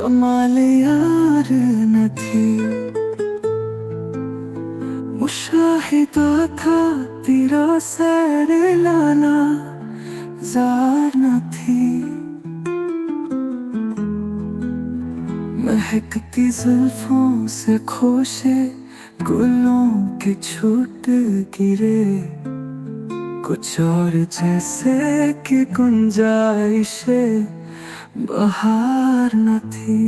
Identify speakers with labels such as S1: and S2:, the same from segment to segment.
S1: कमाल यार न थी, मुशाहिदा था तेरा सैर लाना जार न थी। महकती जुल्फों से खोशे गुलों के छूट गिरे, कुछ और जैसे कि गुंजाइशे बहार न थी।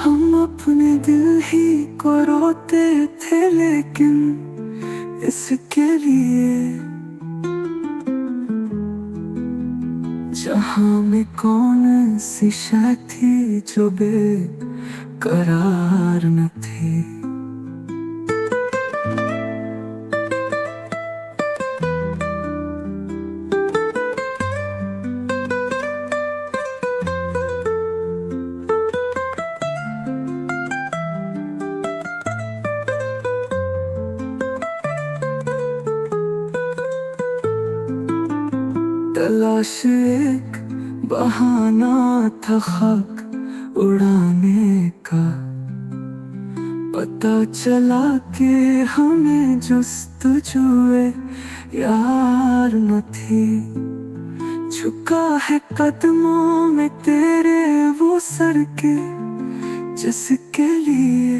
S1: हम अपने दिल ही को रोते थे लेकिन इसके लिए जहां में कौन सी शय थी जो बेकरार न थी। तलाश एक बहाना था खाक उड़ाने का, पता चला कि हमें जुस्तजुए यार न थी। झुका है कदमों में तेरे वो सर के जिसके लिए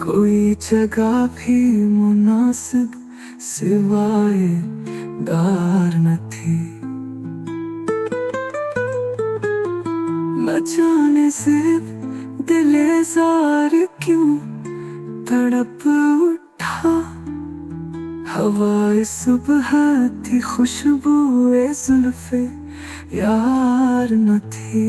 S1: कोई जगह भी मुनासिब सिवाय दार न थी। न जाने से दिलेज़ार क्यों तड़प उठा, हवाए सुबह थी खुशबुए जुल्फे यार न थी।